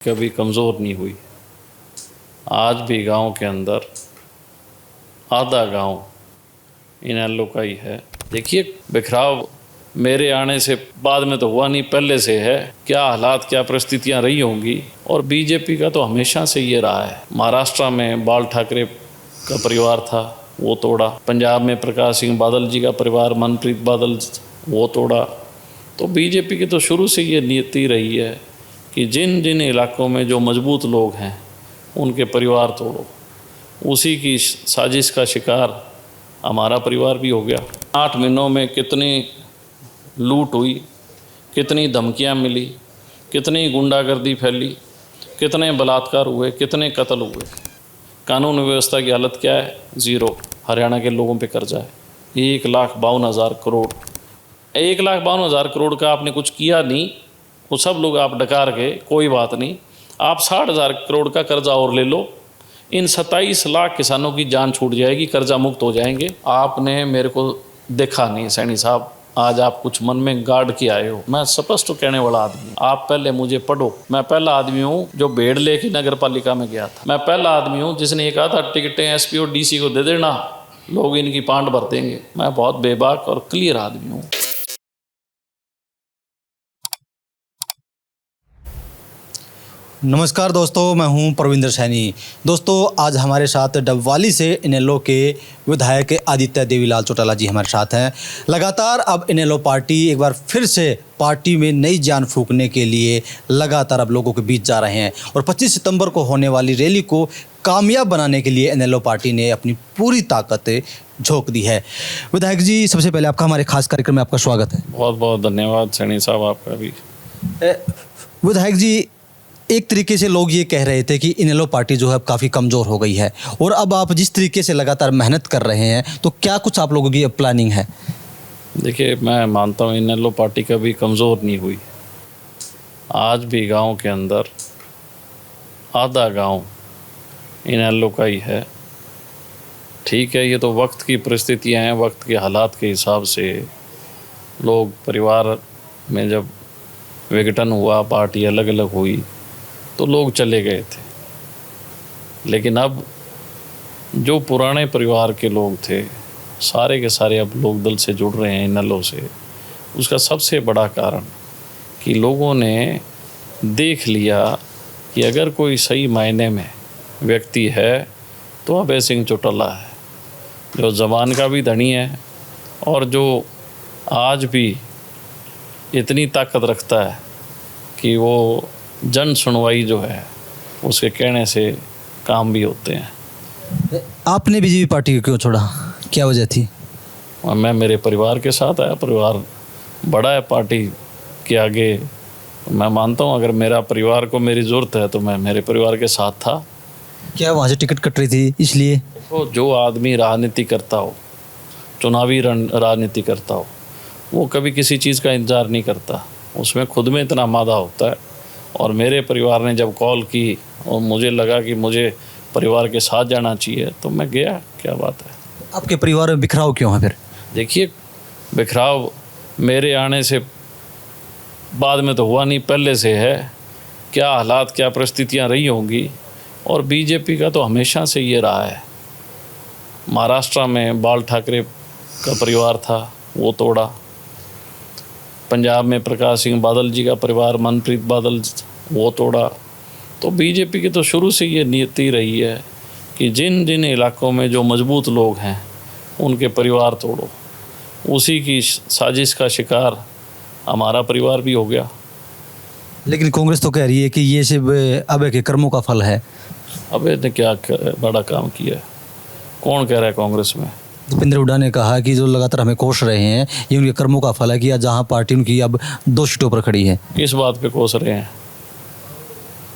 कभी कमज़ोर नहीं हुई। आज भी गांव के अंदर आधा गांव इनेलो का ही है। देखिए, बिखराव मेरे आने से बाद में तो हुआ नहीं, पहले से है। क्या हालात, क्या परिस्थितियां रही होंगी। और बीजेपी का तो हमेशा से ये रहा है। महाराष्ट्र में बाल ठाकरे का परिवार था, वो तोड़ा। पंजाब में प्रकाश सिंह बादल जी का परिवार, मनप्रीत बादल, वो तोड़ा। तो बीजेपी की तो शुरू से ये नीति रही है कि जिन जिन इलाकों में जो मजबूत लोग हैं उनके परिवार तोड़ो। उसी की साजिश का शिकार हमारा परिवार भी हो गया। 8 महीनों में कितनी लूट हुई, कितनी धमकियां मिली, कितनी गुंडागर्दी फैली, कितने बलात्कार हुए, कितने कत्ल हुए। कानून व्यवस्था की हालत क्या है? ज़ीरो। हरियाणा के लोगों पे कर्जा है 1,52,000 करोड़। 1,52,000 करोड़ का आपने कुछ किया नहीं, वो सब लोग आप डकार के, कोई बात नहीं, आप 60,000 करोड़ का कर्जा और ले लो। इन 27 लाख किसानों की जान छूट जाएगी, कर्जा मुक्त हो जाएंगे। आपने मेरे को देखा नहीं सैनी साहब, आज आप कुछ मन में गाड़ के आए हो। मैं स्पष्ट कहने वाला आदमी, आप पहले मुझे पढ़ो। मैं पहला आदमी हूँ जो भेड़ लेके नगर पालिका में गया था। मैं पहला आदमी हूँ जिसने ये कहा था टिकटें एसपी और डीसी को दे देना, लोग इनकी पांड भर देंगे। मैं बहुत बेबाक और क्लियर आदमी हूँ। नमस्कार दोस्तों, मैं हूं प्रविंदर सैनी। दोस्तों, आज हमारे साथ डबवाली से इनेलो के विधायक आदित्य देवीलाल चौटाला जी हमारे साथ हैं। लगातार अब इनेलो पार्टी एक बार फिर से पार्टी में नई जान फूंकने के लिए लगातार अब लोगों के बीच जा रहे हैं और 25 सितंबर को होने वाली रैली को कामयाब बनाने के लिए इनेलो पार्टी ने अपनी पूरी ताकत झोंक दी है। विधायक जी, सबसे पहले आपका हमारे खास कार्यक्रम में आपका स्वागत है। बहुत बहुत धन्यवाद सैनी साहब, आपका भी। विधायक जी, एक तरीके से लोग ये कह रहे थे कि इनेलो पार्टी जो है अब काफ़ी कमज़ोर हो गई है, और अब आप जिस तरीके से लगातार मेहनत कर रहे हैं, तो क्या कुछ आप लोगों की अब प्लानिंग है? देखिए, मैं मानता हूँ इनेलो पार्टी कभी कमज़ोर नहीं हुई। आज भी गांव के अंदर आधा गांव इनेलो का ही है। ठीक है, ये तो वक्त की परिस्थितियाँ हैं, वक्त के हालात के हिसाब से लोग, परिवार में जब विघटन हुआ, पार्टी अलग अलग हुई, तो लोग चले गए थे। लेकिन अब जो पुराने परिवार के लोग थे, सारे के सारे अब लोग दल से जुड़ रहे हैं, इनेलो से। उसका सबसे बड़ा कारण कि लोगों ने देख लिया कि अगर कोई सही मायने में व्यक्ति है तो अभय सिंह चौटाला है, जो ज़बान का भी धनी है और जो आज भी इतनी ताकत रखता है कि वो जन सुनवाई जो है उसके कहने से काम भी होते हैं। आपने बीजेपी पार्टी को क्यों छोड़ा, क्या वजह थी? और मैं मेरे परिवार के साथ आया। परिवार बड़ा है, पार्टी के आगे मैं मानता हूँ अगर मेरा परिवार को मेरी ज़रूरत है तो मैं मेरे परिवार के साथ था। क्या वहाँ से टिकट कट रही थी इसलिए? तो जो आदमी राजनीति करता हो, चुनावी राजनीति करता हो, वो कभी किसी चीज़ का इंतज़ार नहीं करता, उसमें खुद में इतना मादा होता है। और मेरे परिवार ने जब कॉल की और मुझे लगा कि मुझे परिवार के साथ जाना चाहिए तो मैं गया। क्या बात है। आपके परिवार में बिखराव क्यों है फिर? देखिए, बिखराव मेरे आने से बाद में तो हुआ नहीं, पहले से है। क्या हालात, क्या परिस्थितियां रही होंगी। और बीजेपी का तो हमेशा से ये रहा है। महाराष्ट्र में बाल ठाकरे का परिवार था, वो तोड़ा। पंजाब में प्रकाश सिंह बादल जी का परिवार, मनप्रीत बादल, वो तोड़ा। तो बीजेपी की तो शुरू से ये नीति रही है कि जिन जिन इलाकों में जो मजबूत लोग हैं उनके परिवार तोड़ो। उसी की साजिश का शिकार हमारा परिवार भी हो गया। लेकिन कांग्रेस तो कह रही है कि ये सिर्फ अभय के कर्मों का फल है। अबे ने क्या बड़ा काम किया है? कौन कह रहा है कांग्रेस में? भूपेंद्र हुड्डा ने कहा कि जो लगातार हमें कोस रहे हैं ये उनके कर्मों का फल है कि आज जहाँ पार्टी उनकी अब 2 सीटों पर खड़ी है। किस बात पे कोस रहे हैं?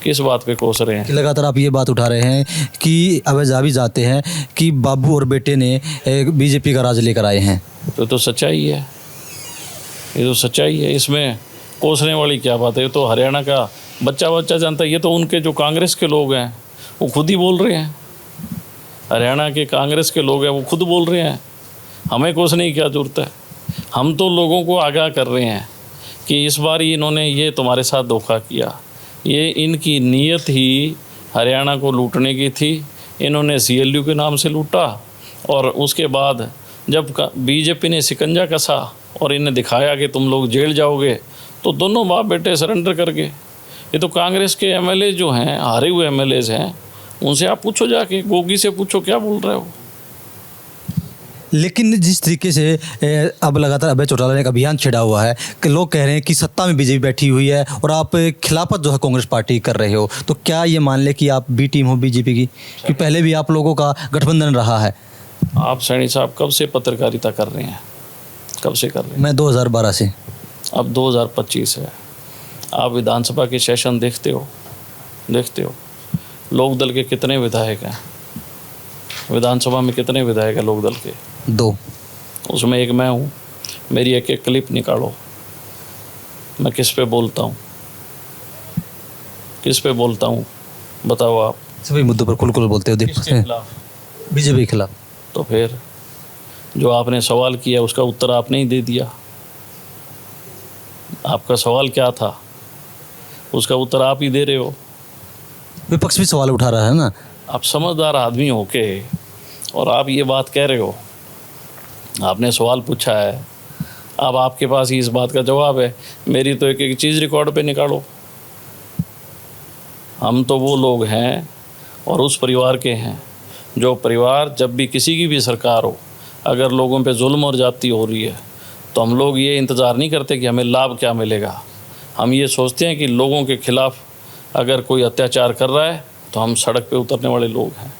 किस बात पे कोस रहे हैं? कि लगातार आप ये बात उठा रहे हैं कि अवैध भी जाते हैं कि बाबू और बेटे ने बीजेपी का राज लेकर आए हैं। तो सच्चाई है, ये तो सच्चाई है। इसमें कोसने वाली क्या बात है? ये तो हरियाणा का बच्चा जानता है। ये तो उनके जो कांग्रेस के लोग हैं वो खुद ही बोल रहे हैं। हरियाणा के कांग्रेस के लोग हैं वो खुद बोल रहे हैं, हमें कोसने की क्या ज़रूरत है। हम तो लोगों को आगाह कर रहे हैं कि इस बार इन्होंने ये तुम्हारे साथ धोखा किया, ये इनकी नीयत ही हरियाणा को लूटने की थी। इन्होंने CLU के नाम से लूटा और उसके बाद जब बीजेपी ने शिकंजा कसा और इन्हें दिखाया कि तुम लोग जेल जाओगे, तो दोनों बाप बेटे सरेंडर कर गए। ये तो कांग्रेस के MLA जो हैं, हारे हुए MLAs हैं, उनसे आप पूछो जाके, गोगी से पूछो क्या बोल रहे हो। लेकिन जिस तरीके से अब लगातार अभय चौटाला ने एक अभियान छेड़ा हुआ है कि लोग कह रहे हैं कि सत्ता में बीजेपी बैठी हुई है और आप खिलाफत जो है कांग्रेस पार्टी कर रहे हो, तो क्या ये मान ले कि आप बी टीम हो बीजेपी की, कि पहले भी आप लोगों का गठबंधन रहा है? आप सैनी साहब कब से पत्रकारिता कर रहे हैं, कब से कर रहे हैं? मैं 2012 से। अब 2025 है। आप विधानसभा के सेशन देखते हो? लोक दल के कितने विधायक हैं? विधानसभा में कितने विधायक हैं लोक दल के? 2। उसमें एक मैं हूँ। मेरी एक एक क्लिप निकालो, मैं किस पे बोलता हूँ, बताओ आप। सभी मुद्दों पर खुल बोलते हो। किसके खिलाफ? बीजेपी के खिलाफ। तो फिर जो आपने सवाल किया उसका उत्तर आपने ही दे दिया। आपका सवाल क्या था, उसका उत्तर आप ही दे रहे हो। विपक्ष भी सवाल उठा रहा है ना। आप समझदार आदमी होके और आप ये बात कह रहे हो। आपने सवाल पूछा है, अब आपके पास ही इस बात का जवाब है। मेरी तो एक एक चीज़ रिकॉर्ड पे निकालो। हम तो वो लोग हैं और उस परिवार के हैं जो परिवार, जब भी किसी की भी सरकार हो, अगर लोगों पे जुल्म और जाती हो रही है, तो हम लोग ये इंतज़ार नहीं करते कि हमें लाभ क्या मिलेगा। हम ये सोचते हैं कि लोगों के ख़िलाफ़ अगर कोई अत्याचार कर रहा है तो हम सड़क पे उतरने वाले लोग हैं,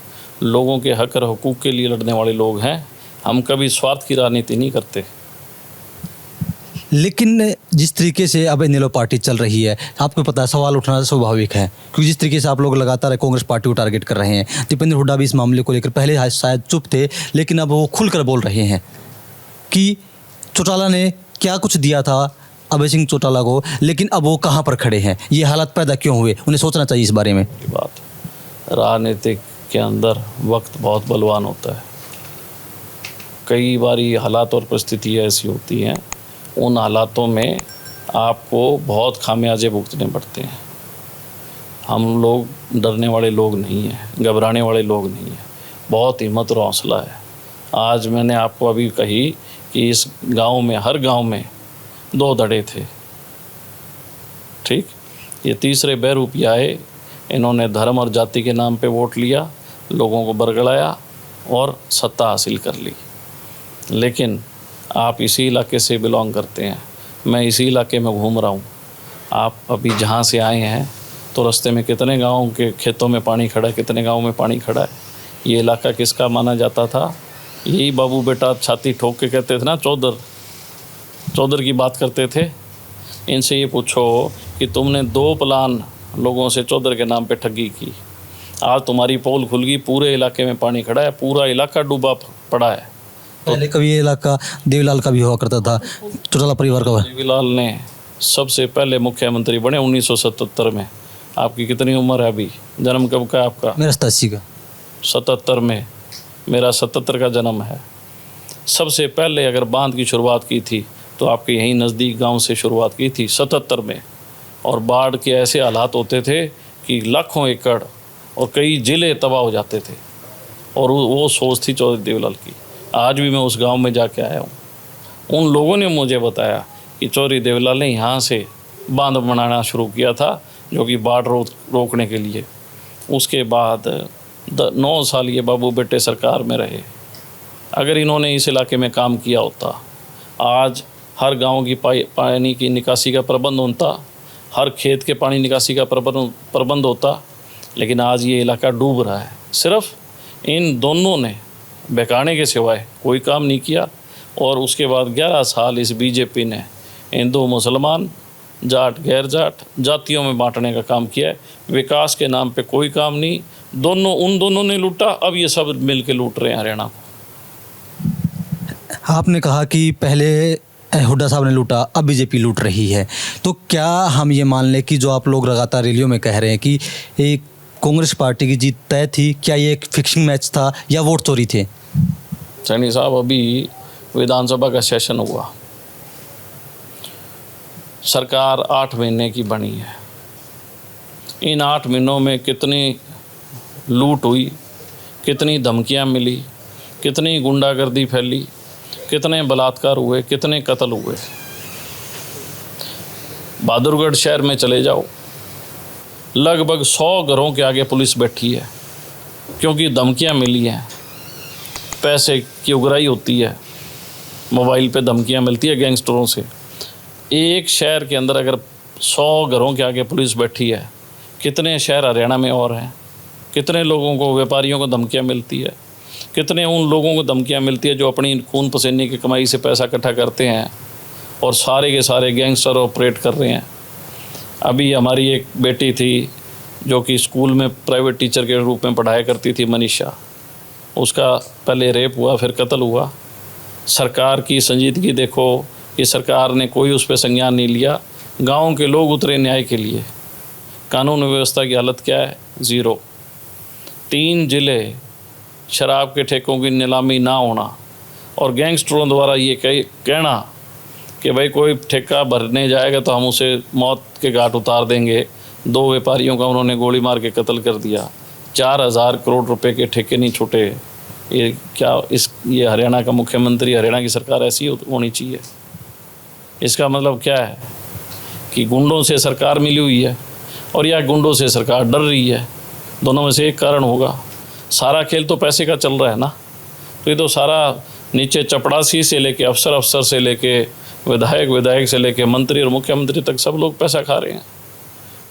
लोगों के हक और हुकूक के लिए लड़ने वाले लोग हैं। हम कभी स्वार्थ की राजनीति नहीं करते। लेकिन जिस तरीके से अब इनेलो पार्टी चल रही है, आपको पता है सवाल उठना स्वाभाविक है, क्योंकि जिस तरीके से आप लोग लगातार कांग्रेस पार्टी को टारगेट कर रहे हैं। दीपेंद्र हुड्डा भी इस मामले को लेकर पहले शायद चुप थे, लेकिन अब वो खुलकर बोल रहे हैं कि चौटाला ने क्या कुछ दिया था अभय सिंह चौटाला को, लेकिन अब वो कहाँ पर खड़े हैं, ये हालात पैदा क्यों हुए, उन्हें सोचना चाहिए इस बारे में। बात राजनीतिक के अंदर वक्त बहुत बलवान होता है। कई बारी हालात और परिस्थिति ऐसी होती हैं, उन हालातों में आपको बहुत खामियाजे भुगतने पड़ते हैं। हम लोग डरने वाले लोग नहीं हैं, घबराने वाले लोग नहीं हैं, बहुत हिम्मत और हौसला है। आज मैंने आपको अभी कही कि इस गांव में, हर गांव में 2 धड़े थे। ठीक, ये तीसरे बहरूपी आए, इन्होंने धर्म और जाति के नाम पे वोट लिया, लोगों को बरगलाया और सत्ता हासिल कर ली। लेकिन आप इसी इलाके से बिलोंग करते हैं, मैं इसी इलाके में घूम रहा हूँ। आप अभी जहाँ से आए हैं तो रास्ते में कितने गाँव के खेतों में पानी खड़ा है, कितने गाँव में पानी खड़ा है। ये इलाका किसका माना जाता था? यही बाबू बेटा छाती ठोक के कहते थे ना, चौधर की बात करते थे। इनसे ये पूछो कि तुमने 2 प्लान लोगों से चौधर के नाम पे ठगी की, आज तुम्हारी पोल खुल गई, पूरे इलाके में पानी खड़ा है, पूरा इलाका डूबा पड़ा है। पहले कभी ये इलाका देवीलाल का भी हुआ करता था, चौटाला परिवार का। देवीलाल ने सबसे पहले मुख्यमंत्री बने 1977 में। आपकी कितनी उम्र है अभी? जन्म कब का है आपका? मेरा 87 का। 77 में, मेरा 77 का जन्म है। सबसे पहले अगर बांध की शुरुआत की थी तो आपके यहीं नज़दीक गांव से शुरुआत की थी 77 में। और बाढ़ के ऐसे हालात होते थे कि लाखों एकड़ और कई ज़िले तबाह हो जाते थे, और वो सोच थी चौधरी देवीलाल की। आज भी मैं उस गांव में जाके आया हूँ। उन लोगों ने मुझे बताया कि चौधरी देवीलाल ने यहाँ से बांध बनाना शुरू किया था, जो कि बाढ़ रोकने के लिए। उसके बाद 9 साल ये बाबू बेटे सरकार में रहे। अगर इन्होंने इस इलाके में काम किया होता, आज हर गांव की पानी की निकासी का प्रबंध होता, हर खेत के पानी निकासी का प्रबंध होता। लेकिन आज ये इलाका डूब रहा है। सिर्फ इन दोनों ने बहकाने के सिवाय कोई काम नहीं किया। और उसके बाद 11 साल इस बीजेपी ने हिंदू मुसलमान, जाट गैर जाट जातियों में बांटने का काम किया है। विकास के नाम पे कोई काम नहीं। उन दोनों ने लूटा, अब ये सब मिल के लूट रहे हैं हरियाणा को। आपने कहा कि पहले हुड्डा साहब ने लूटा, अब बीजेपी लूट रही है, तो क्या हम ये मान लें कि जो आप लोग लगातार रैलियों में कह रहे हैं कि एक कांग्रेस पार्टी की जीत तय थी, क्या ये एक फिक्सिंग मैच था या वोट चोरी थे? सैनी साहब, अभी विधानसभा का सेशन हुआ, सरकार 8 महीने की बनी है। इन 8 महीनों में कितनी लूट हुई, कितनी धमकियां मिली, कितनी गुंडागर्दी फैली, कितने बलात्कार हुए, कितने कत्ल हुए। बहादुरगढ़ शहर में चले जाओ, लगभग 100 घरों के आगे पुलिस बैठी है, क्योंकि धमकियां मिली हैं, पैसे की उगराई होती है, मोबाइल पे धमकियां मिलती है गैंगस्टरों से। एक शहर के अंदर अगर 100 घरों के आगे पुलिस बैठी है, कितने शहर हरियाणा में और हैं? कितने लोगों को, व्यापारियों को धमकियां मिलती है, कितने उन लोगों को धमकियां मिलती है जो अपनी खून पसीने की कमाई से पैसा इकट्ठा करते हैं और सारे के सारे गैंगस्टर ऑपरेट कर रहे हैं। अभी हमारी एक बेटी थी जो कि स्कूल में प्राइवेट टीचर के रूप में पढ़ाया करती थी, मनीषा, उसका पहले रेप हुआ, फिर कत्ल हुआ। सरकार की संजीदगी देखो कि सरकार ने कोई उस पर संज्ञान नहीं लिया। गांव के लोग उतरे न्याय के लिए। कानून व्यवस्था की हालत क्या है? ज़ीरो। 3 जिले शराब के ठेकों की नीलामी ना होना और गैंगस्टरों द्वारा ये कहना कि भाई कोई ठेका भरने जाएगा तो हम उसे मौत के घाट उतार देंगे। 2 व्यापारियों का उन्होंने गोली मार के कत्ल कर दिया। 4000 करोड़ रुपए के ठेके नहीं छूटे। ये क्या ये हरियाणा का मुख्यमंत्री, हरियाणा की सरकार ऐसी होनी चाहिए? इसका मतलब क्या है कि गुंडों से सरकार मिली हुई है और या गुंडों से सरकार डर रही है। दोनों में से एक कारण होगा। सारा खेल तो पैसे का चल रहा है ना। तो ये तो सारा नीचे चपड़ासी से लेके अफसर से लेके विधायक से लेके मंत्री और मुख्यमंत्री तक सब लोग पैसा खा रहे हैं।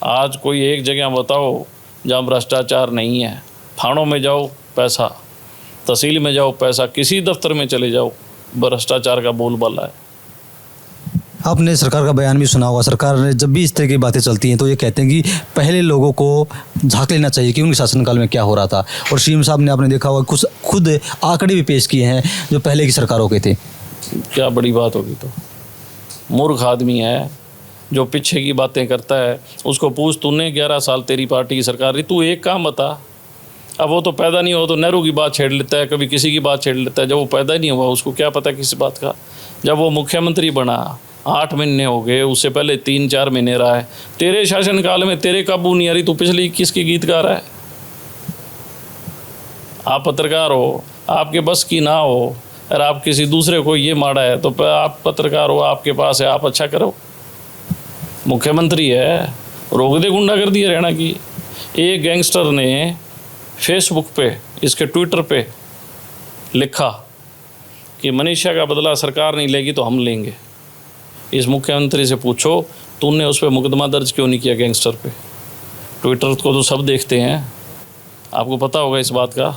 आज कोई एक जगह बताओ जहाँ भ्रष्टाचार नहीं है। थानों में जाओ पैसा, तहसील में जाओ पैसा, किसी दफ्तर में चले जाओ भ्रष्टाचार का बोलबाला है। आपने सरकार का बयान भी सुना होगा। सरकार ने जब भी इस तरह की बातें चलती हैं तो ये कहते हैं कि पहले लोगों को झांक लेना चाहिए कि उनके शासनकाल में क्या हो रहा था। और सीएम साहब ने, आपने देखा होगा, कुछ खुद आंकड़े भी पेश किए हैं जो पहले की सरकारों के थे। क्या बड़ी बात होगी? तो मूर्ख आदमी है जो पीछे की बातें करता है। उसको पूछ, तूने 11 साल तेरी पार्टी की सरकार रही, तू एक काम बता। अब वो तो पैदा नहीं हुआ तो नेहरू की बात छेड़ लेता है, कभी किसी की बात छेड़ लेता है। जब वो पैदा नहीं हुआ उसको क्या पता किसी बात का। जब वो मुख्यमंत्री बना 8 महीने हो गए, उससे पहले 3-4 महीने रहा है। तेरे शासनकाल में तेरे काबू नहीं आ रही, तू पिछले 21 की गीत गा रहा है। आप पत्रकार हो, आपके बस की ना हो और आप किसी दूसरे को ये माड़ा है तो आप पत्रकार हो, आपके पास है, आप अच्छा करो। मुख्यमंत्री है, रोक दे गुंडागर्दी हरियाणा की। एक गैंगस्टर ने फेसबुक पे, इसके ट्विटर पे लिखा कि मनीषा का बदला सरकार नहीं लेगी तो हम लेंगे। इस मुख्यमंत्री से पूछो, तूने उस पर मुकदमा दर्ज क्यों नहीं किया गैंगस्टर पे? ट्विटर को तो सब देखते हैं, आपको पता होगा इस बात का।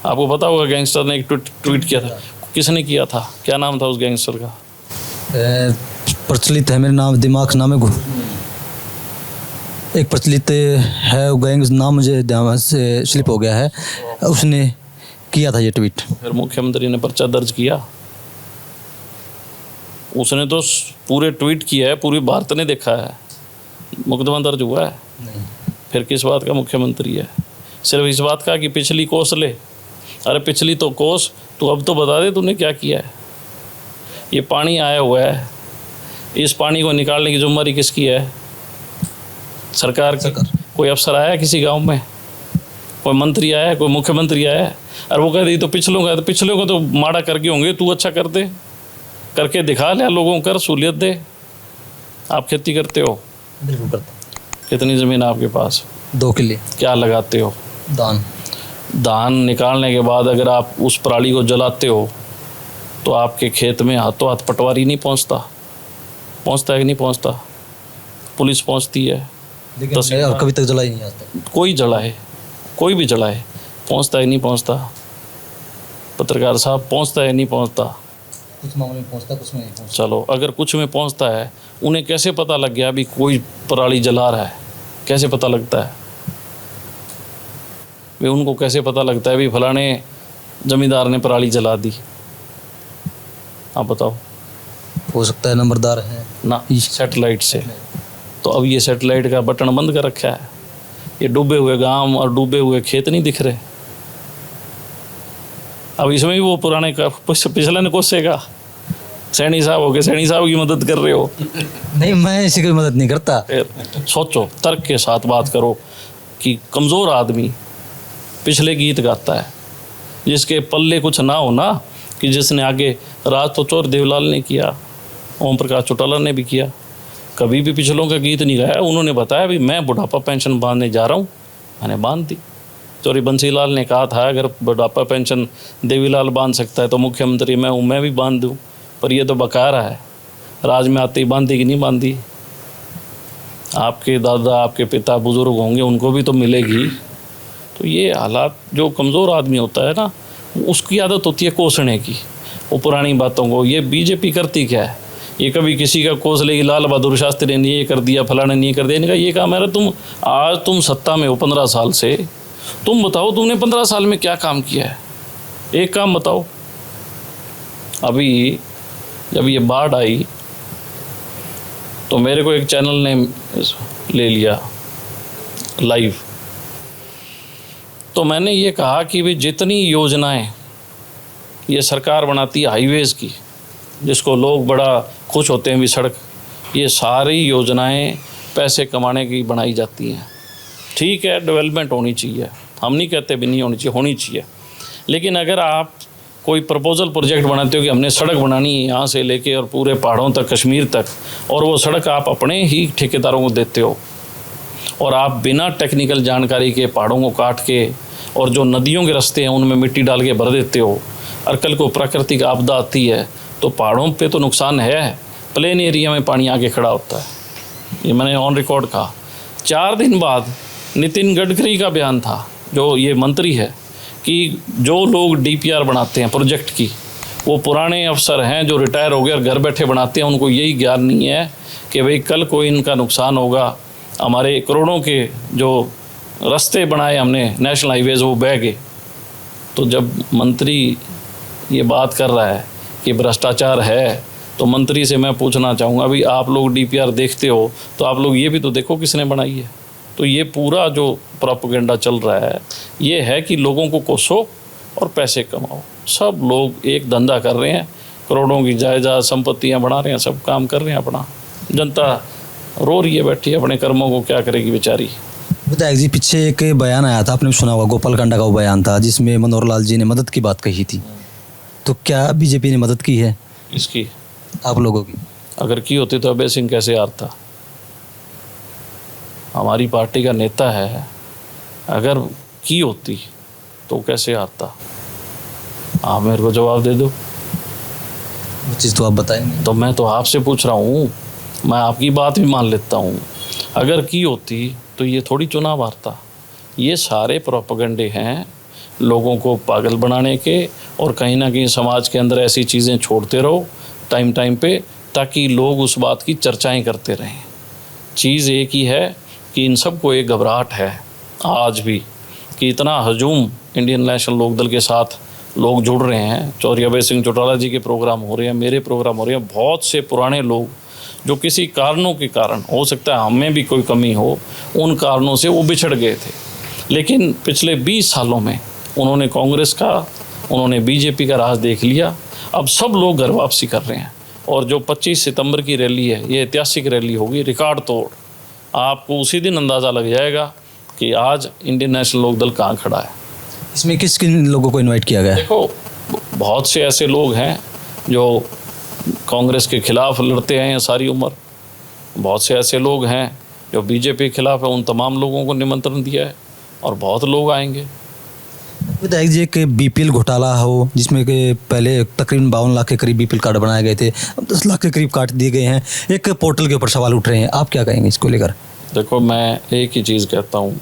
आपको पता होगा गैंगस्टर ने एक ट्वीट किया था, किसने किया था, क्या नाम था उस गैंगस्टर का? प्रचलित है, मेरे दिमाग नाम है, एक प्रचलित है गैंग, नाम मुझे ध्यान से स्लिप हो गया है। उसने किया था ये ट्वीट। फिर मुख्यमंत्री ने पर्चा दर्ज किया। उसने तो पूरे ट्वीट किया है, पूरी भारत ने देखा है, मुकदमा दर्ज हुआ है नहीं। फिर किस बात का मुख्यमंत्री है? सिर्फ इस बात का कि पिछली कोस ले। अरे पिछली तो कोस, तू अब तो बता दे तूने क्या किया है। ये पानी आया हुआ है, इस पानी को निकालने की जिम्मेदारी किसकी है? सरकार की। कोई अफसर आया है किसी गांव में? कोई मंत्री आया है? कोई मुख्यमंत्री आया है? और वो कहते तो पिछलों का, तो पिछलों को तो माड़ा करके होंगे, तू अच्छा कर दे, करके दिखा ले, लोगों कर सहूलियत दे। आप खेती करते हो? बिल्कुल करता। कितनी ज़मीन आपके पास? 2 किले। क्या लगाते हो? धान निकालने के बाद अगर आप उस पराली को जलाते हो तो आपके खेत में हाथों हाथ पटवारी नहीं पहुंचता है कि नहीं पहुंचता? पुलिस पहुंचती है, लेकिन कभी तक जलाई नहीं आता। कोई जलाए, कोई भी जलाए, पहुंचता है नहीं पहुंचता? पत्रकार साहब, पहुंचता है नहीं पहुंचता? कुछ मामले में पहुंचता, कुछ में नहीं पहुंचता। चलो, अगर कुछ में पहुंचता है, उन्हें कैसे पता लग गया अभी कोई पराली जला रहा है? कैसे पता लगता है? वे उनको कैसे पता लगता है भी फलाने जमींदार ने पराली जला दी? आप बताओ। हो सकता है नंबरदार है ना, सैटेलाइट से। तो अब ये सैटेलाइट का बटन बंद कर रखा है। ये डूबे हुए गांव और डूबे हुए खेत नहीं दिख रहे। अब इसमें भी वो पुराने का पिछले ने कोसेगा। सैनी साहब हो गए, सैनी साहब की मदद कर रहे हो। नहीं, मैं इसी की मदद नहीं करता। फिर सोचो, तर्क के साथ बात करो कि कमज़ोर आदमी पिछले गीत गाता है, जिसके पल्ले कुछ ना हो ना, कि जिसने आगे राज तो चौर देवलाल ने किया, ओम प्रकाश चौटाला ने भी किया, कभी भी पिछलों का गीत नहीं गाया। उन्होंने बताया भी मैं बुढ़ापा पेंशन बांधने जा रहा हूँ, मैंने बांध दी। चौरी बंसीलाल ने कहा था अगर बुढ़ापा पेंशन देवीलाल बांध सकता है तो मुख्यमंत्री मैं हूँ, मैं भी बांध दूँ, पर ये तो बका रहा है। राज में आते ही बांधी कि नहीं बांधी? आपके दादा, आपके पिता बुजुर्ग होंगे, उनको भी तो मिलेगी। तो ये हालात, जो कमज़ोर आदमी होता है ना, उसकी आदत होती है कोसने की, वो पुरानी बातों को। ये बीजेपी करती क्या है, ये कभी किसी का कोस लेगी, लाल बहादुर शास्त्री ने ये कर दिया, फलाने ने ये कर दिया। इनका ये काम है, तुम सत्ता में हो 15 साल से, तुम बताओ तुमने 15 साल में क्या काम किया है, एक काम बताओ। अभी जब ये बाढ़ आई तो मेरे को एक चैनल ने ले लिया लाइव, तो मैंने ये कहा कि भाई जितनी योजनाएं ये सरकार बनाती है हाईवेज़ की, जिसको लोग बड़ा खुश होते हैं भी सड़क, ये सारी योजनाएं पैसे कमाने की बनाई जाती हैं। ठीक है, डेवलपमेंट होनी चाहिए, हम नहीं कहते भी नहीं होनी चाहिए, होनी चाहिए। लेकिन अगर आप कोई प्रपोजल प्रोजेक्ट बनाते हो कि हमने सड़क बनानी है यहाँ से लेके और पूरे पहाड़ों तक, कश्मीर तक, और वो सड़क आप अपने ही ठेकेदारों को देते हो, और आप बिना टेक्निकल जानकारी के पहाड़ों को काट के और जो नदियों के रास्ते हैं उनमें मिट्टी डाल के भर देते हो, और कल को प्राकृतिक आपदा आती है तो पहाड़ों पे तो नुकसान है, प्लेन एरिया में पानी आके खड़ा होता है। ये मैंने ऑन रिकॉर्ड कहा। 4 दिन बाद नितिन गडकरी का बयान था, जो ये मंत्री है, कि जो लोग डीपीआर बनाते हैं प्रोजेक्ट की, वो पुराने अफसर हैं जो रिटायर हो गए और घर बैठे बनाते हैं, उनको यही ज्ञान नहीं है कि भाई कल को इनका नुकसान होगा। हमारे करोड़ों के जो रास्ते बनाए हमने नेशनल हाईवेज़, वो बह गए। तो जब मंत्री ये बात कर रहा है कि भ्रष्टाचार है, तो मंत्री से मैं पूछना चाहूँगा, अभी आप लोग डीपीआर देखते हो तो आप लोग ये भी तो देखो किसने बनाई है। तो ये पूरा जो प्रोपेगेंडा चल रहा है, ये है कि लोगों को कोसो और पैसे कमाओ। सब लोग एक धंधा कर रहे हैं, करोड़ों की जायदाद संपत्तियाँ बना रहे हैं, सब काम कर रहे हैं अपना। जनता रो रही है बैठी, अपने कर्मों को क्या करेगी बेचारी। विधायक जी, पीछे एक बयान आया था, आपने सुना होगा, गोपाल कांडा का वो बयान था जिसमें मनोहर लाल जी ने मदद की बात कही थी। तो क्या बीजेपी ने मदद की है इसकी? आप लोगों की? अगर की होती तो अभय सिंह कैसे हारता? हमारी पार्टी का नेता है, अगर की होती तो कैसे हारता? आप मेरे को जवाब दे दो। वो चीज़ तो आप बताएंगे। तो मैं तो आपसे पूछ रहा हूँ, मैं आपकी बात भी मान लेता हूँ। अगर की होती तो ये थोड़ी चुनाव हारता। ये सारे प्रोपेगेंडे हैं लोगों को पागल बनाने के, और कहीं ना कहीं समाज के अंदर ऐसी चीज़ें छोड़ते रहो टाइम टाइम पे, ताकि लोग उस बात की चर्चाएं करते रहें। चीज़ एक ही है कि इन सबको एक घबराहट है आज भी, कि इतना हजूम इंडियन नेशनल लोकदल के साथ लोग जुड़ रहे हैं। चौधरी अभय सिंह चौटाला जी के प्रोग्राम हो रहे हैं, मेरे प्रोग्राम हो रहे हैं। बहुत से पुराने लोग जो किसी कारणों के कारण, हो सकता है हमें भी कोई कमी हो, उन कारणों से वो बिछड़ गए थे, लेकिन पिछले 20 सालों में उन्होंने कांग्रेस का, उन्होंने बीजेपी का राज देख लिया। अब सब लोग घर वापसी कर रहे हैं, और जो 25 सितंबर की रैली है, ये ऐतिहासिक रैली होगी, रिकॉर्ड तोड़। आपको उसी दिन अंदाज़ा लग जाएगा कि आज इंडियन नेशनल लोकदल कहाँ खड़ा है। इसमें किस किन लोगों को इनवाइट किया गया है? देखो, बहुत से ऐसे लोग हैं जो कांग्रेस के खिलाफ लड़ते हैं सारी उम्र, बहुत से ऐसे लोग हैं जो बीजेपी के खिलाफ है, उन तमाम लोगों को निमंत्रण दिया है, और बहुत लोग आएंगे। विधायक जी, एक बीपीएल घोटाला हो जिसमें कि पहले तकरीबन 52 लाख के करीब बीपीएल कार्ड बनाए गए थे, अब 10 लाख के करीब काट दिए गए हैं, एक पोर्टल के ऊपर सवाल उठ रहे हैं, आप क्या कहेंगे इसको लेकर? देखो, मैं एक ही चीज़ कहता हूँ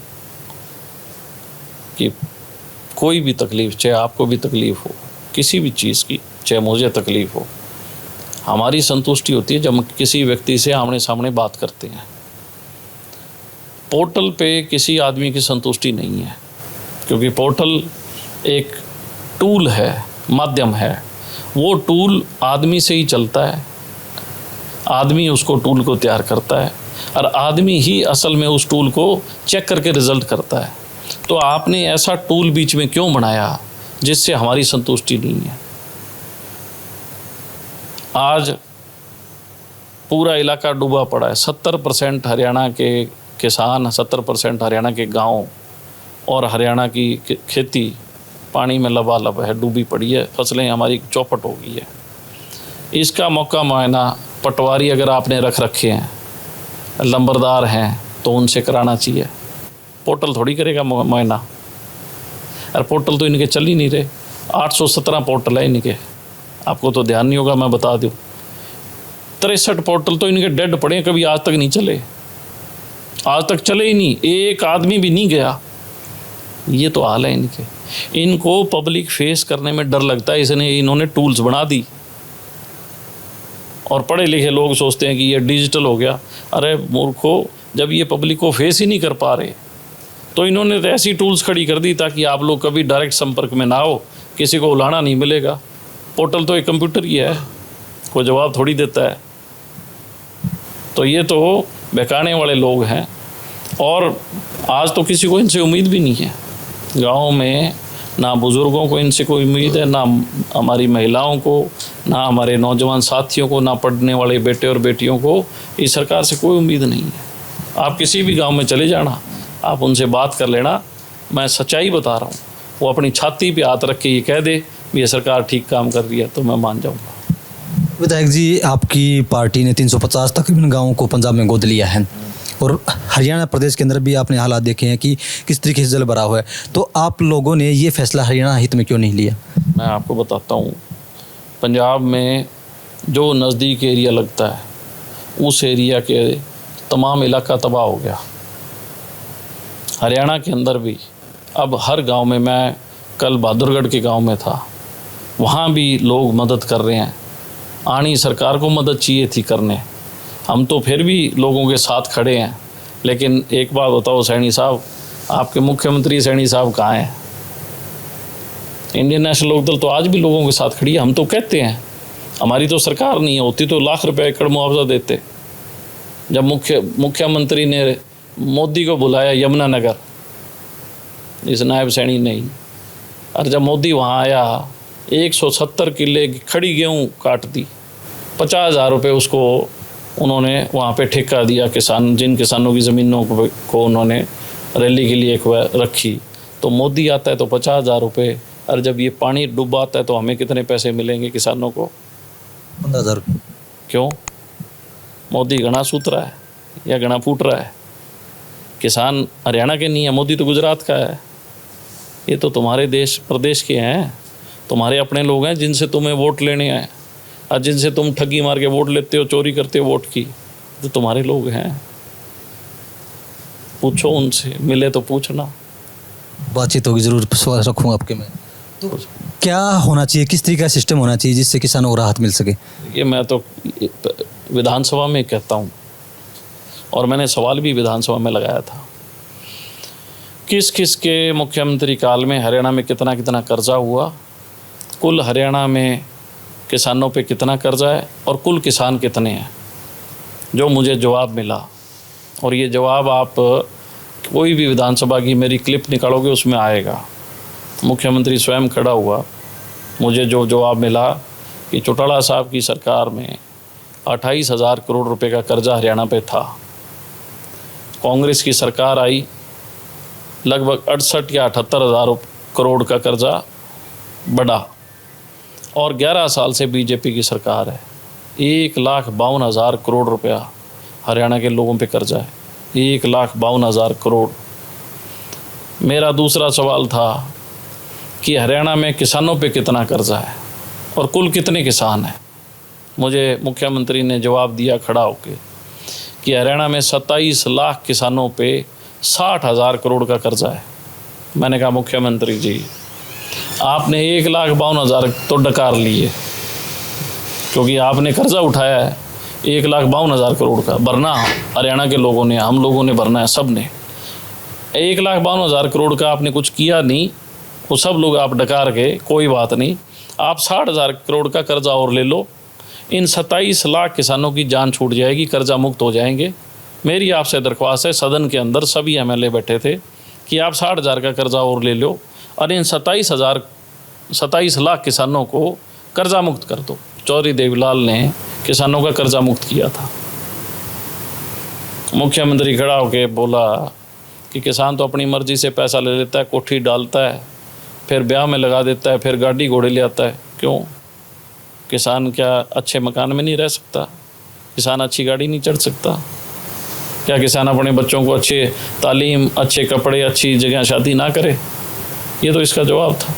कि कोई भी तकलीफ़, चाहे आपको भी तकलीफ़ हो किसी भी चीज़ की, चाहे मुझे तकलीफ़ हो, हमारी संतुष्टि होती है जब हम किसी व्यक्ति से आमने सामने बात करते हैं। पोर्टल पे किसी आदमी की संतुष्टि नहीं है, क्योंकि पोर्टल एक टूल है, माध्यम है। वो टूल आदमी से ही चलता है, आदमी उसको टूल को तैयार करता है, और आदमी ही असल में उस टूल को चेक करके रिज़ल्ट करता है। तो आपने ऐसा टूल बीच में क्यों बनाया जिससे हमारी संतुष्टि नहीं है? आज पूरा इलाका डूबा पड़ा है। 70% हरियाणा के किसान, 70% हरियाणा के गांव और हरियाणा की खेती पानी में लबालब है, डूबी पड़ी है। फसलें हमारी चौपट हो गई है। इसका मौका मुआयना पटवारी अगर आपने रख रखे हैं, लंबरदार हैं, तो उनसे कराना चाहिए। पोर्टल थोड़ी करेगा मुआयना। और पोर्टल तो इनके चल ही नहीं रहे। 817 पोर्टल है इनके, आपको तो ध्यान नहीं होगा, मैं बता दूं। 63 पोर्टल तो इनके डेड पड़े हैं, कभी आज तक नहीं चले। आज तक चले ही नहीं, एक आदमी भी नहीं गया। ये तो हाल है इनके। इनको पब्लिक फेस करने में डर लगता है, इसने इन्होंने टूल्स बना दी। और पढ़े लिखे लोग सोचते हैं कि ये डिजिटल हो गया। अरे मूर्खों, जब ये पब्लिक को फेस ही नहीं कर पा रहे तो इन्होंने तो ऐसी टूल्स खड़ी कर दी ताकि आप लोग कभी डायरेक्ट संपर्क में ना हो, किसी को उलाना नहीं मिलेगा। पोर्टल तो एक कंप्यूटर ही है, कोई जवाब थोड़ी देता है। तो ये तो बहकाने वाले लोग हैं। और आज तो किसी को इनसे उम्मीद भी नहीं है। गाँव में ना बुज़ुर्गों को इनसे कोई उम्मीद है, ना हमारी महिलाओं को, ना हमारे नौजवान साथियों को, ना पढ़ने वाले बेटे और बेटियों को इस सरकार से कोई उम्मीद नहीं है। आप किसी भी गांव में चले जाना, आप उनसे बात कर लेना, मैं सच्चाई बता रहा हूँ। वो अपनी छाती पे हाथ रख के ये कह दे भी ये सरकार ठीक काम कर रही है, तो मैं मान जाऊँगा। विधायक जी, आपकी पार्टी ने 350 तकरीबन गाँवों को पंजाब में गोद लिया है, और हरियाणा प्रदेश के अंदर भी आपने हालात देखे हैं कि किस तरीके से जल भरा हुआ है। तो आप लोगों ने ये फैसला हरियाणा हित में क्यों नहीं लिया? मैं आपको बताता हूँ, पंजाब में जो नज़दीक एरिया लगता है, उस एरिया के तमाम इलाका तबाह हो गया। हरियाणा के अंदर भी अब हर गांव में, मैं कल बहादुरगढ़ के गांव में था, वहाँ भी लोग मदद कर रहे हैं। आनी सरकार को मदद चाहिए थी करने, हम तो फिर भी लोगों के साथ खड़े हैं। लेकिन एक बात बताओ सैनी साहब, आपके मुख्यमंत्री सैनी साहब कहाँ हैं? इंडियन नेशनल लोकदल तो आज भी लोगों के साथ खड़ी है। हम तो कहते हैं, हमारी तो सरकार नहीं होती तो लाख रुपए एकड़ मुआवजा देते। जब मुख्यमंत्री ने मोदी को बुलाया यमुनानगर, इस नायब सैनी ने, और जब मोदी वहाँ आया 170 किले की खड़ी गेहूँ काट दी। 50,000 रुपये उसको उन्होंने वहाँ पे ठेका दिया। जिन किसानों की ज़मीनों को उन्होंने रैली के लिए एक रखी। तो मोदी आता है तो 50,000 रुपये, और जब ये पानी डूबाता है तो हमें कितने पैसे मिलेंगे किसानों को? 15,000। क्यों? मोदी घना सूत रहा है या घना फूट रहा है? किसान हरियाणा के नहीं है, मोदी तो गुजरात का है। ये तो तुम्हारे देश प्रदेश के हैं, तुम्हारे अपने लोग हैं जिनसे तुम्हें वोट लेने हैं, और जिनसे तुम ठगी मार के वोट लेते हो, चोरी करते हो वोट की, तो तुम्हारे लोग हैं। पूछो उनसे, मिले तो पूछना। बातचीत होगी, जरूर सवाल रखूँगा आपके में। तो क्या होना चाहिए, किस तरीके का सिस्टम होना चाहिए जिससे किसानों को राहत मिल सके? ये मैं तो विधानसभा में कहता हूँ, और मैंने सवाल भी विधानसभा में लगाया था। किस किस के मुख्यमंत्री काल में हरियाणा में कितना कितना कर्जा हुआ, कुल हरियाणा में किसानों पे कितना कर्जा है, और कुल किसान कितने हैं, जो मुझे जवाब मिला। और ये जवाब आप कोई भी विधानसभा की मेरी क्लिप निकालोगे उसमें आएगा। मुख्यमंत्री स्वयं खड़ा हुआ, मुझे जो जवाब मिला कि चौटाला साहब की सरकार में 28,000 करोड़ रुपए का कर्जा हरियाणा पे था। कांग्रेस की सरकार आई, लगभग 68 या 78,000 करोड़ का कर्जा बढ़ा, और 11 साल से बीजेपी की सरकार है। 1,52,000 करोड़ रुपया हरियाणा के लोगों पे कर्जा है, 1,52,000 करोड़। मेरा दूसरा सवाल था कि हरियाणा में किसानों पे कितना कर्जा है और कुल कितने किसान हैं। मुझे मुख्यमंत्री ने जवाब दिया खड़ा होके कि हरियाणा में 27 लाख किसानों पे 60,000 करोड़ का कर्जा है। मैंने कहा मुख्यमंत्री जी, आपने 1,52,000 तो डकार लिए, क्योंकि आपने कर्जा उठाया है 1,52,000 करोड़ का। भरना हरियाणा के लोगों ने, हम लोगों ने भरना है, सब ने। 1,52,000 करोड़ का आपने कुछ किया नहीं, वो सब लोग आप डकार के, कोई बात नहीं, आप 60,000 करोड़ का कर्जा और ले लो। इन 27 लाख किसानों की जान छूट जाएगी, कर्जा मुक्त हो जाएंगे। मेरी आपसे दरख्वास्त है, सदन के अंदर सभी एमएलए बैठे थे, कि आप 60,000 का कर्जा और ले लो और इन 27 लाख किसानों को कर्जा मुक्त कर दो। चौधरी देवीलाल ने किसानों का कर्जा मुक्त किया था। मुख्यमंत्री खड़ा होकर बोला कि किसान तो अपनी मर्जी से पैसा ले लेता है, कोठी डालता है, फिर ब्याह में लगा देता है, फिर गाड़ी घोड़े ले आता है। क्यों? किसान क्या अच्छे मकान में नहीं रह सकता? किसान अच्छी गाड़ी नहीं चढ़ सकता? क्या किसान अपने बच्चों को अच्छे तालीम, अच्छे कपड़े, अच्छी जगह शादी ना करे? ये तो इसका जवाब था।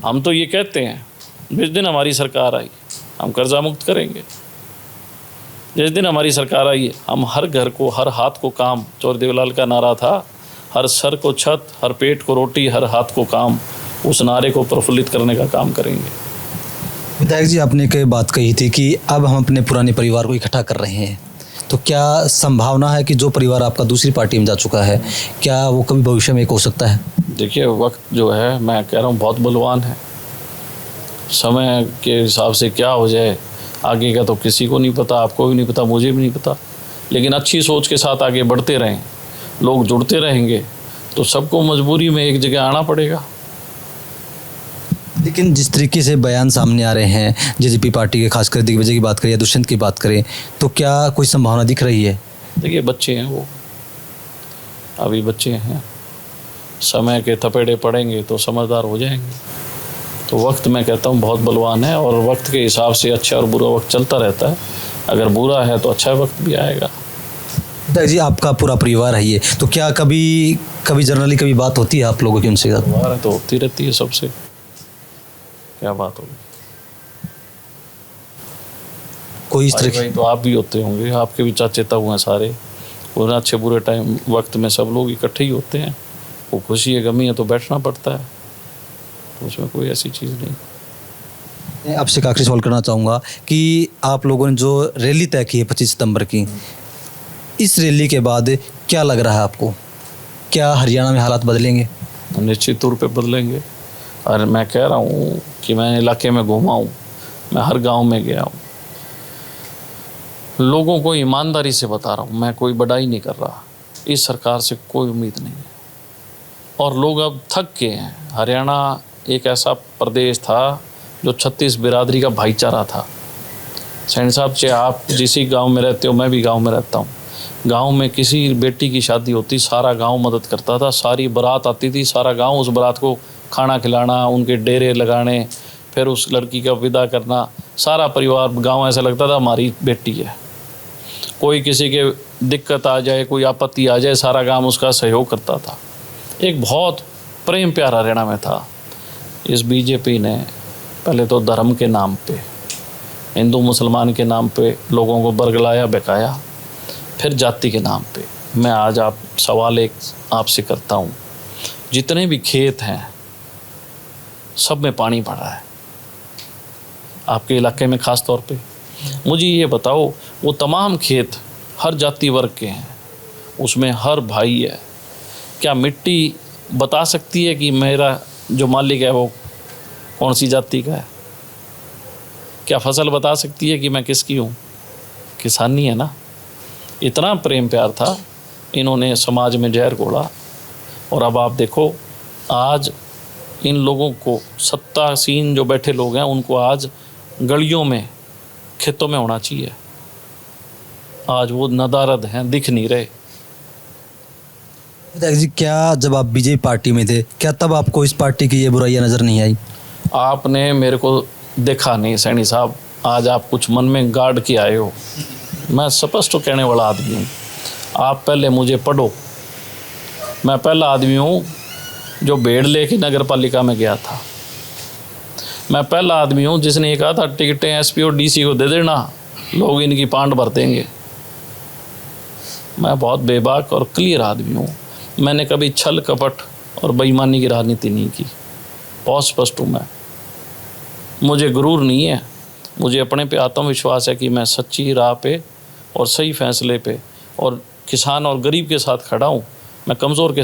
हम तो ये कहते हैं जिस दिन हमारी सरकार आई हम कर्जा मुक्त करेंगे। जिस दिन हमारी सरकार आई हम हर घर को, हर हाथ को काम, चौधरी देवीलाल का नारा था, हर सर को छत, हर पेट को रोटी, हर हाथ को काम। उस नारे को प्रफुल्लित करने का काम करेंगे। विधायक जी, आपने कई बात कही थी कि अब हम अपने पुराने परिवार को इकट्ठा कर रहे हैं, तो क्या संभावना है कि जो परिवार आपका दूसरी पार्टी में जा चुका है, क्या वो कभी भविष्य में एक हो सकता है? देखिए, वक्त जो है, मैं कह रहा हूँ, बहुत बलवान है। समय के हिसाब से क्या हो जाए आगे का तो किसी को नहीं पता, आपको भी नहीं पता, मुझे भी नहीं पता। लेकिन अच्छी सोच के साथ आगे बढ़ते रहें, लोग जुड़ते रहेंगे तो सबको मजबूरी में एक जगह आना पड़ेगा। लेकिन जिस तरीके से बयान सामने आ रहे हैं जेजेपी पार्टी के, खासकर दिग्विजय की बात करें या दुष्यंत की बात करें, तो क्या कोई संभावना दिख रही है? देखिए, बच्चे हैं वो, अभी बच्चे हैं, समय के थपेड़े पड़ेंगे तो समझदार हो जाएंगे। तो वक्त, मैं कहता हूँ, बहुत बलवान है और वक्त के हिसाब से अच्छा और बुरा वक्त चलता रहता है। अगर बुरा है तो अच्छा वक्त भी आएगा। जी, आपका पूरा परिवार है ये, तो क्या कभी जनरली कभी बात होती है आप लोगों की उनसे? परिवार है तो होती रहती है सबसे, क्या बात होगी। कोई इस तरह भाई तो आप भी होते होंगे, आपके भी चाचे ताऊ हैं सारे, और अच्छे बुरे टाइम वक्त में सब लोग इकट्ठे ही होते हैं। वो खुशी है, गमी है तो बैठना पड़ता है, तो उसमें कोई ऐसी चीज़ नहीं। मैं आपसे एक आखिरी सवाल करना चाहूँगा कि आप लोगों ने जो रैली तय की है 25 सितंबर की, इस रैली के बाद क्या लग रहा है आपको? क्या हरियाणा में हालात बदलेंगे? निश्चित तौर पे बदलेंगे। और मैं कह रहा हूँ कि मैं इलाके में घूमा हूँ, मैं हर गांव में गया हूँ, लोगों को ईमानदारी से बता रहा हूँ, मैं कोई बड़ाई नहीं कर रहा। इस सरकार से कोई उम्मीद नहीं है और लोग अब थक गए हैं। हरियाणा एक ऐसा प्रदेश था जो 36 बिरादरी का भाईचारा था। सैन साहब, चाहे आप जिस गांव में रहते हो, मैं भी गांव में रहता हूं, गांव में किसी बेटी की शादी होती सारा गांव मदद करता था। सारी बारात आती थी, सारा गांव उस बारात को खाना खिलाना, उनके डेरे लगाने, फिर उस लड़की का विदा करना। सारा परिवार, गांव ऐसा लगता था हमारी बेटी है। कोई किसी के दिक्कत आ जाए, कोई आपत्ति आ जाए, सारा गांव उसका सहयोग करता था। एक बहुत प्रेम प्यार हरियाणा में था। इस बीजेपी ने पहले तो धर्म के नाम पे, हिंदू मुसलमान के नाम पे लोगों को बरगलाया, बहकाया, फिर जाति के नाम पे। मैं आज सवाल एक आपसे करता हूँ, जितने भी खेत हैं सब में पानी भरा है आपके इलाके में ख़ास तौर पे। मुझे ये बताओ, वो तमाम खेत हर जाति वर्ग के हैं, उसमें हर भाई है, क्या मिट्टी बता सकती है कि मेरा जो मालिक है वो कौन सी जाति का है? क्या फसल बता सकती है कि मैं किसकी हूँ? किसानी है ना। इतना प्रेम प्यार था, इन्होंने समाज में जहर घोला। और अब आप देखो, आज इन लोगों को, सत्तासीन जो बैठे लोग हैं, उनको आज गलियों में, खेतों में होना चाहिए। आज वो नदारद हैं, दिख नहीं रहे। विधायक जी, क्या जब आप बीजेपी पार्टी में थे, क्या तब आपको इस पार्टी की ये बुराइयां नज़र नहीं आई? आपने मेरे को देखा नहीं सैनी साहब, आज आप कुछ मन में गाड़ के आए हो। मैं स्पष्ट कहने वाला आदमी हूँ। आप पहले मुझे पढ़ो। मैं पहला आदमी हूँ जो भेड़ लेके नगर पालिका में गया था। मैं पहला आदमी हूँ जिसने ये कहा था टिकटें एसपी और डीसी को दे देना, लोग इनकी पांड भर देंगे। मैं बहुत बेबाक और क्लियर आदमी हूँ। मैंने कभी छल कपट और बेईमानी की राजनीति नहीं की। बहुत स्पष्ट हूँ मैं। मुझे गुरूर नहीं है, मुझे अपने पे आत्मविश्वास है कि मैं सच्ची राह पे और सही फैसले पे और किसान और गरीब के साथ खड़ा हूँ। मैं कमज़ोर के